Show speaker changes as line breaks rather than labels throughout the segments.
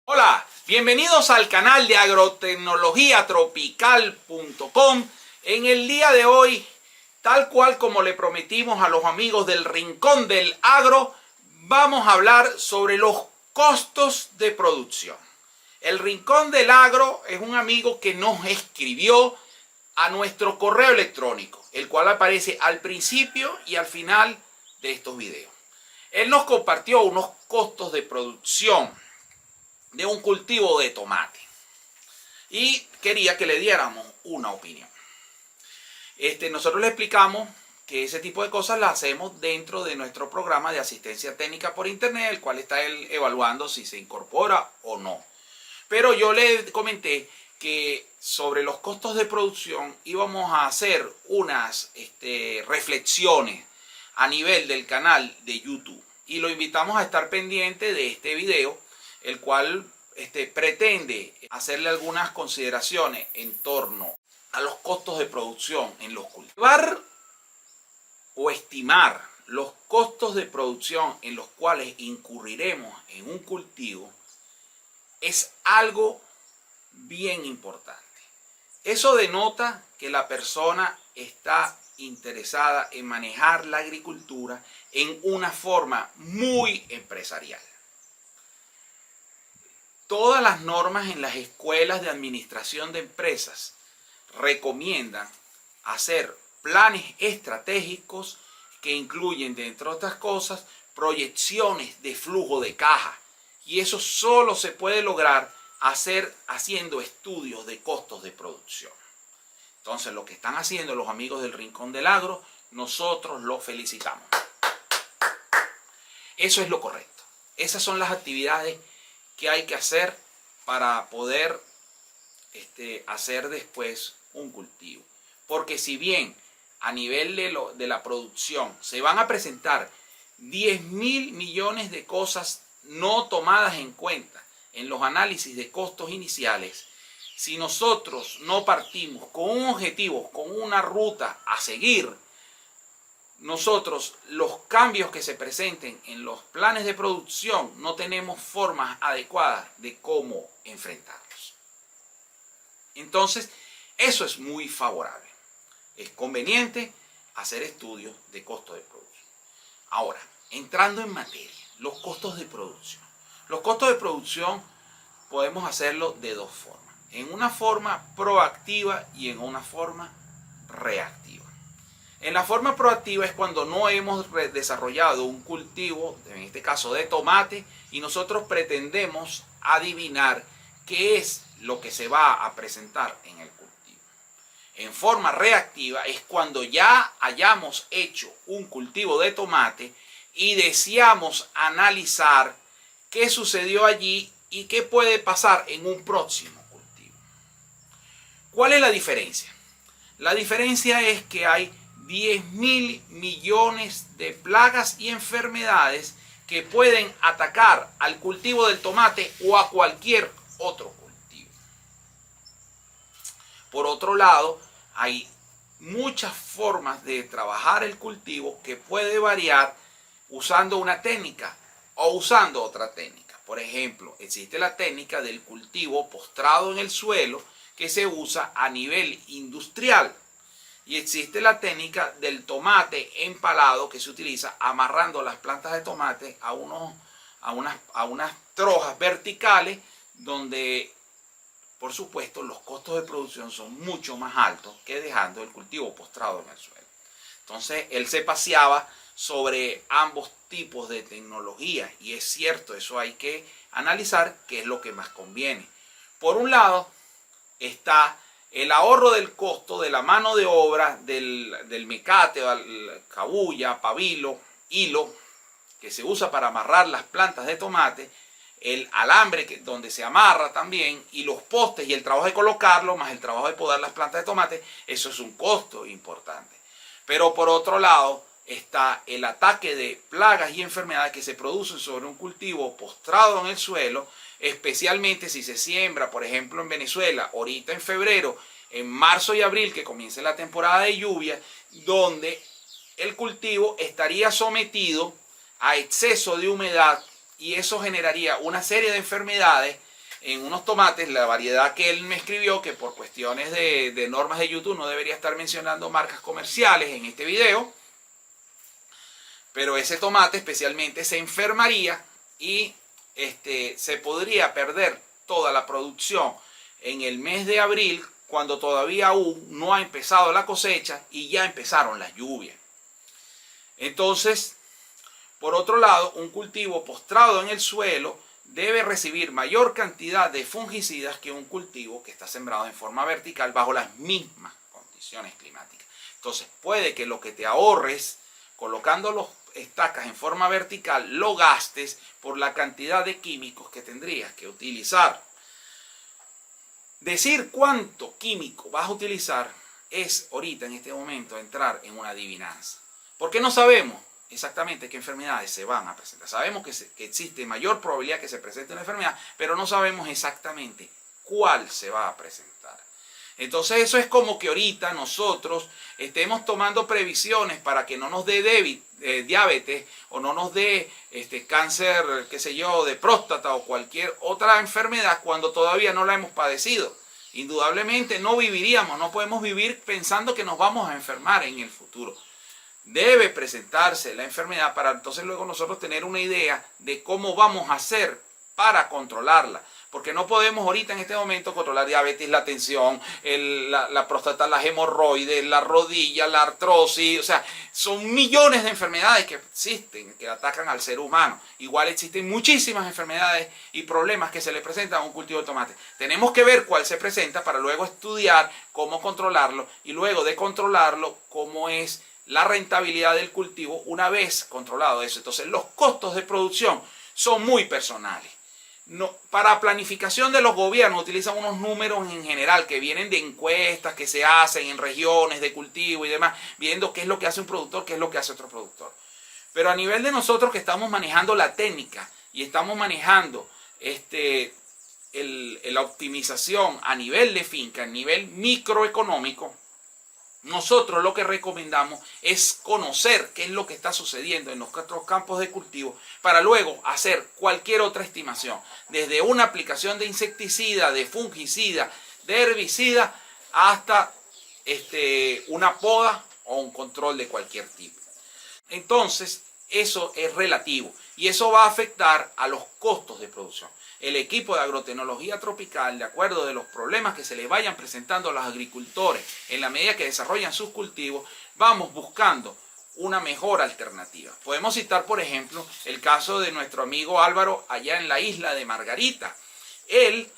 Hola, bienvenidos al canal de agrotecnologiatropical.com. En el día de hoy, tal cual como le prometimos a los amigos del Rincón del Agro, vamos a hablar sobre los costos de producción. El Rincón del Agro es un amigo que nos escribió a nuestro correo electrónico, el cual aparece al principio y al final de estos videos. Él nos compartió unos costos de producción de un cultivo de tomate y quería que le diéramos una opinión. Nosotros le explicamos que ese tipo de cosas las hacemos dentro de nuestro programa de asistencia técnica por internet, el cual está él evaluando si se incorpora o no. Pero yo le comenté que sobre los costos de producción íbamos a hacer unas reflexiones a nivel del canal de YouTube y lo invitamos a estar pendiente de este video, el cual pretende hacerle algunas consideraciones en torno a los costos de producción en los cultivos. Llevar o estimar los costos de producción en los cuales incurriremos en un cultivo es algo bien importante. Eso denota que la persona está interesada en manejar la agricultura en una forma muy empresarial. Todas las normas en las escuelas de administración de empresas recomiendan hacer planes estratégicos que incluyen, entre otras cosas, proyecciones de flujo de caja. Y eso solo se puede lograr haciendo estudios de costos de producción. Entonces, lo que están haciendo los amigos del Rincón del Agro, nosotros los felicitamos. Eso es lo correcto. Esas son las actividades que hay que hacer para poder hacer después un cultivo. Porque si bien a nivel de la producción se van a presentar 10.000 millones de cosas no tomadas en cuenta en los análisis de costos iniciales, si nosotros no partimos con un objetivo, con una ruta a seguir, nosotros los cambios que se presenten en los planes de producción no tenemos formas adecuadas de cómo enfrentarlos. Entonces, eso es muy favorable. Es conveniente hacer estudios de costo de producción. Ahora, entrando en materia, los costos de producción. Los costos de producción podemos hacerlo de dos formas. En una forma proactiva y en una forma reactiva. En la forma proactiva es cuando no hemos desarrollado un cultivo, en este caso de tomate, y nosotros pretendemos adivinar qué es lo que se va a presentar en el cultivo. En forma reactiva es cuando ya hayamos hecho un cultivo de tomate y deseamos analizar qué sucedió allí y qué puede pasar en un próximo cultivo. ¿Cuál es la diferencia? La diferencia es que hay 10.000 millones de plagas y enfermedades que pueden atacar al cultivo del tomate o a cualquier otro cultivo. Por otro lado, hay muchas formas de trabajar el cultivo que puede variar usando una técnica o usando otra técnica. Por ejemplo, existe la técnica del cultivo postrado en el suelo que se usa a nivel industrial. Y existe la técnica del tomate empalado que se utiliza amarrando las plantas de tomate a unas trojas verticales donde, por supuesto, los costos de producción son mucho más altos que dejando el cultivo postrado en el suelo. Entonces, él se paseaba sobre ambos tipos de tecnología y es cierto, eso hay que analizar qué es lo que más conviene. Por un lado, está el ahorro del costo de la mano de obra del mecate, cabuya, pabilo, hilo, que se usa para amarrar las plantas de tomate, el alambre donde se amarra también, y los postes y el trabajo de colocarlo, más el trabajo de podar las plantas de tomate, eso es un costo importante. Pero por otro lado está el ataque de plagas y enfermedades que se producen sobre un cultivo postrado en el suelo, especialmente si se siembra, por ejemplo, en Venezuela, ahorita en febrero, en marzo y abril, que comience la temporada de lluvia, donde el cultivo estaría sometido a exceso de humedad y eso generaría una serie de enfermedades en unos tomates, la variedad que él me escribió, que por cuestiones de normas de YouTube no debería estar mencionando marcas comerciales en este video, pero ese tomate especialmente se enfermaría y se podría perder toda la producción en el mes de abril, cuando todavía aún no ha empezado la cosecha y ya empezaron las lluvias. Entonces, por otro lado, un cultivo postrado en el suelo debe recibir mayor cantidad de fungicidas que un cultivo que está sembrado en forma vertical bajo las mismas condiciones climáticas. Entonces, puede que lo que te ahorres colocando los estacas en forma vertical lo gastes por la cantidad de químicos que tendrías que utilizar. Decir cuánto químico vas a utilizar es ahorita en este momento entrar en una adivinanza, porque no sabemos exactamente qué enfermedades se van a presentar. Sabemos que existe mayor probabilidad que se presente una enfermedad, pero no sabemos exactamente cuál se va a presentar. Entonces eso es como que ahorita nosotros estemos tomando previsiones para que no nos dé diabetes o no nos dé cáncer, qué sé yo, de próstata o cualquier otra enfermedad cuando todavía no la hemos padecido. Indudablemente no viviríamos, no podemos vivir pensando que nos vamos a enfermar en el futuro. Debe presentarse la enfermedad para entonces luego nosotros tener una idea de cómo vamos a hacer para controlarla. Porque no podemos ahorita en este momento controlar diabetes, la tensión, la próstata, las hemorroides, la rodilla, la artrosis. O sea, son millones de enfermedades que existen, que atacan al ser humano. Igual existen muchísimas enfermedades y problemas que se le presentan a un cultivo de tomate. Tenemos que ver cuál se presenta para luego estudiar cómo controlarlo y luego de controlarlo, cómo es la rentabilidad del cultivo una vez controlado eso. Entonces, los costos de producción son muy personales. No, para planificación de los gobiernos utilizan unos números en general que vienen de encuestas que se hacen en regiones de cultivo y demás, viendo qué es lo que hace un productor, qué es lo que hace otro productor. Pero a nivel de nosotros que estamos manejando la técnica y estamos manejando la optimización a nivel de finca, a nivel microeconómico, nosotros lo que recomendamos es conocer qué es lo que está sucediendo en los otros campos de cultivo para luego hacer cualquier otra estimación, desde una aplicación de insecticida, de fungicida, de herbicida, hasta una poda o un control de cualquier tipo. Entonces, eso es relativo y eso va a afectar a los costos de producción. El equipo de agrotecnología tropical, de acuerdo de los problemas que se les vayan presentando a los agricultores en la medida que desarrollan sus cultivos, vamos buscando una mejor alternativa. Podemos citar, por ejemplo, el caso de nuestro amigo Álvaro allá en la isla de Margarita. Él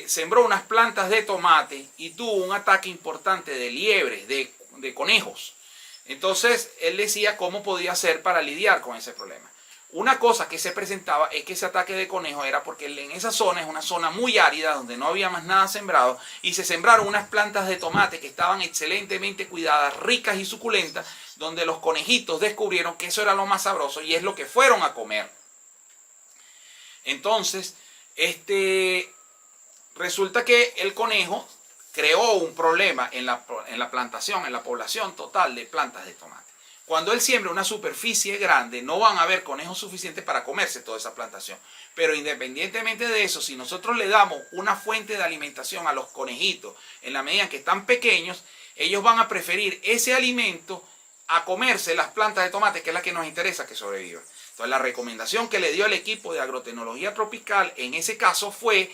sembró unas plantas de tomate y tuvo un ataque importante de liebres, de conejos. Entonces, él decía cómo podía hacer para lidiar con ese problema. Una cosa que se presentaba es que ese ataque de conejo era porque en esa zona es una zona muy árida donde no había más nada sembrado y se sembraron unas plantas de tomate que estaban excelentemente cuidadas, ricas y suculentas, donde los conejitos descubrieron que eso era lo más sabroso y es lo que fueron a comer. Entonces, resulta que el conejo creó un problema en la plantación, en la población total de plantas de tomate. Cuando él siembra una superficie grande, no van a haber conejos suficientes para comerse toda esa plantación. Pero independientemente de eso, si nosotros le damos una fuente de alimentación a los conejitos, en la medida en que están pequeños, ellos van a preferir ese alimento a comerse las plantas de tomate, que es la que nos interesa que sobrevivan. Entonces, la recomendación que le dio el equipo de agrotecnología tropical en ese caso fue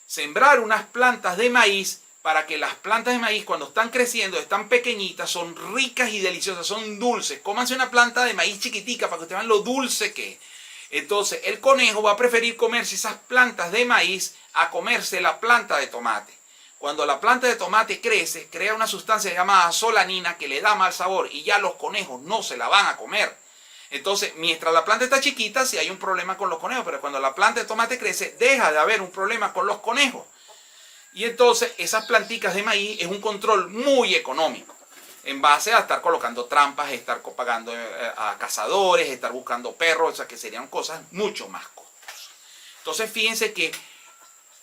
sembrar unas plantas de maíz, para que las plantas de maíz cuando están creciendo, están pequeñitas, son ricas y deliciosas, son dulces. Cómanse una planta de maíz chiquitica para que ustedes vean lo dulce que es. Entonces el conejo va a preferir comerse esas plantas de maíz a comerse la planta de tomate. Cuando la planta de tomate crece, crea una sustancia llamada solanina que le da mal sabor y ya los conejos no se la van a comer. Entonces, mientras la planta está chiquita, sí hay un problema con los conejos, pero cuando la planta de tomate crece, deja de haber un problema con los conejos. Y entonces esas planticas de maíz es un control muy económico en base a estar colocando trampas, estar pagando a cazadores, estar buscando perros, o sea que serían cosas mucho más costosas. Entonces fíjense que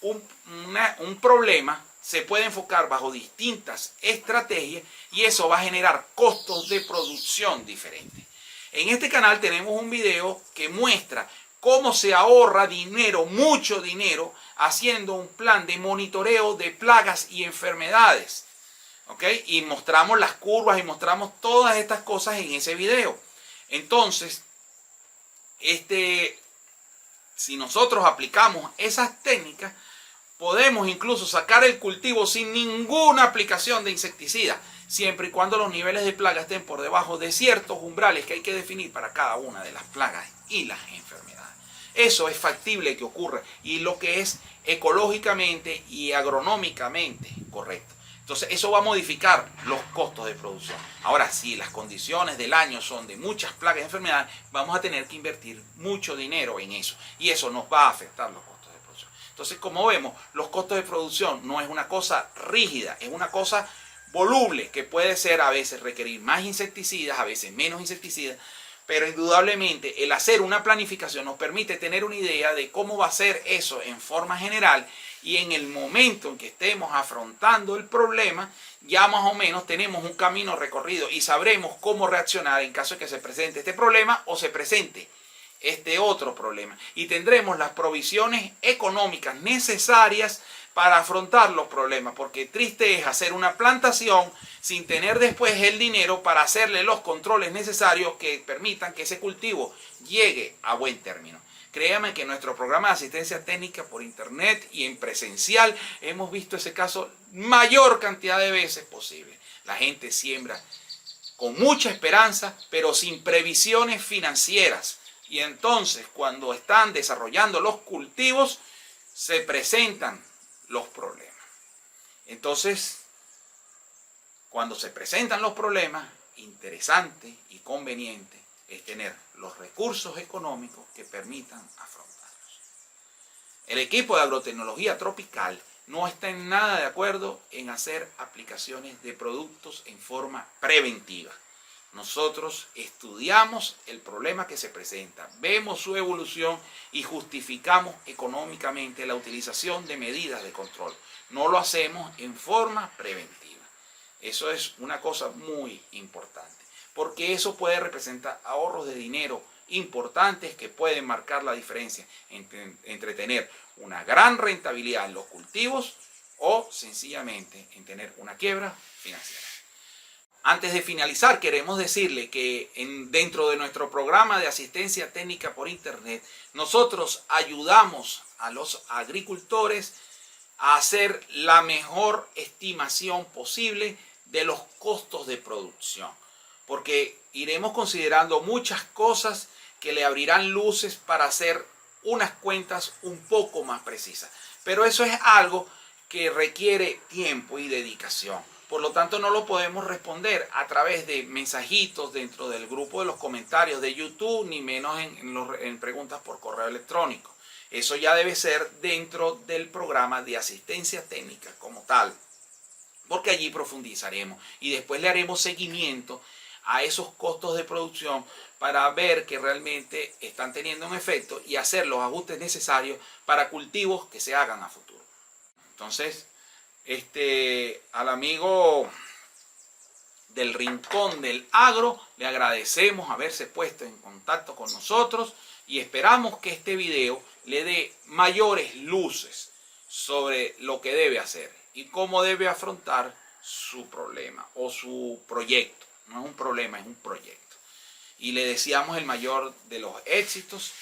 un problema se puede enfocar bajo distintas estrategias y eso va a generar costos de producción diferentes. En este canal tenemos un video que muestra cómo se ahorra dinero, mucho dinero, haciendo un plan de monitoreo de plagas y enfermedades. ¿Ok? Y mostramos las curvas y mostramos todas estas cosas en ese video. Entonces, si nosotros aplicamos esas técnicas, podemos incluso sacar el cultivo sin ninguna aplicación de insecticida, siempre y cuando los niveles de plaga estén por debajo de ciertos umbrales que hay que definir para cada una de las plagas y las enfermedades. Eso es factible que ocurra y lo que es ecológicamente y agronómicamente correcto. Entonces eso va a modificar los costos de producción. Ahora, si las condiciones del año son de muchas plagas y enfermedades, vamos a tener que invertir mucho dinero en eso. Y eso nos va a afectar los costos de producción. Entonces, como vemos, los costos de producción no es una cosa rígida, es una cosa voluble, que puede ser a veces requerir más insecticidas, a veces menos insecticidas, pero indudablemente el hacer una planificación nos permite tener una idea de cómo va a ser eso en forma general, y en el momento en que estemos afrontando el problema, ya más o menos tenemos un camino recorrido y sabremos cómo reaccionar en caso de que se presente este problema o se presente este otro problema. Y tendremos las provisiones económicas necesarias para afrontar los problemas, porque triste es hacer una plantación sin tener después el dinero para hacerle los controles necesarios que permitan que ese cultivo llegue a buen término. Créame que en nuestro programa de asistencia técnica por internet y en presencial hemos visto ese caso mayor cantidad de veces posible. La gente siembra con mucha esperanza, pero sin previsiones financieras. Y entonces, cuando están desarrollando los cultivos, se presentan los problemas. Entonces, cuando se presentan los problemas, interesante y conveniente es tener los recursos económicos que permitan afrontarlos. El equipo de agrotecnología tropical no está en nada de acuerdo en hacer aplicaciones de productos en forma preventiva. Nosotros estudiamos el problema que se presenta, vemos su evolución y justificamos económicamente la utilización de medidas de control. No lo hacemos en forma preventiva. Eso es una cosa muy importante, porque eso puede representar ahorros de dinero importantes que pueden marcar la diferencia entre tener una gran rentabilidad en los cultivos o sencillamente en tener una quiebra financiera. Antes de finalizar, queremos decirle que dentro de nuestro programa de asistencia técnica por internet, nosotros ayudamos a los agricultores a hacer la mejor estimación posible de los costos de producción, porque iremos considerando muchas cosas que le abrirán luces para hacer unas cuentas un poco más precisas. Pero eso es algo que requiere tiempo y dedicación. Por lo tanto, no lo podemos responder a través de mensajitos dentro del grupo de los comentarios de YouTube, ni menos en preguntas por correo electrónico. Eso ya debe ser dentro del programa de asistencia técnica como tal, porque allí profundizaremos y después le haremos seguimiento a esos costos de producción para ver que realmente están teniendo un efecto y hacer los ajustes necesarios para cultivos que se hagan a futuro. Entonces, al amigo del Rincón del Agro le agradecemos haberse puesto en contacto con nosotros y esperamos que este video le dé mayores luces sobre lo que debe hacer y cómo debe afrontar su problema o su proyecto. No es un problema, es un proyecto. Y le deseamos el mayor de los éxitos.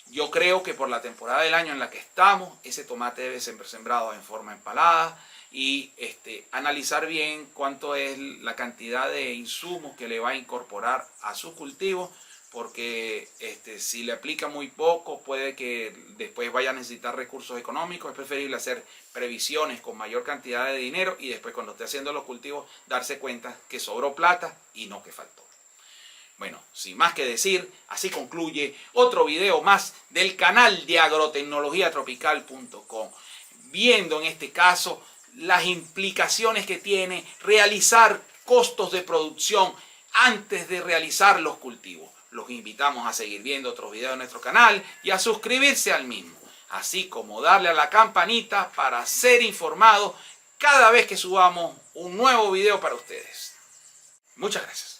Yo creo que por la temporada del año en la que estamos, ese tomate debe ser sembrado en forma empalada y analizar bien cuánto es la cantidad de insumos que le va a incorporar a su cultivo, porque si le aplica muy poco puede que después vaya a necesitar recursos económicos. Es preferible hacer previsiones con mayor cantidad de dinero y después, cuando esté haciendo los cultivos, darse cuenta que sobró plata y no que faltó. Bueno, sin más que decir, así concluye otro video más del canal de agrotecnologiatropical.com, viendo en este caso las implicaciones que tiene realizar costos de producción antes de realizar los cultivos. Los invitamos a seguir viendo otros videos de nuestro canal y a suscribirse al mismo, así como darle a la campanita para ser informado cada vez que subamos un nuevo video para ustedes. Muchas gracias.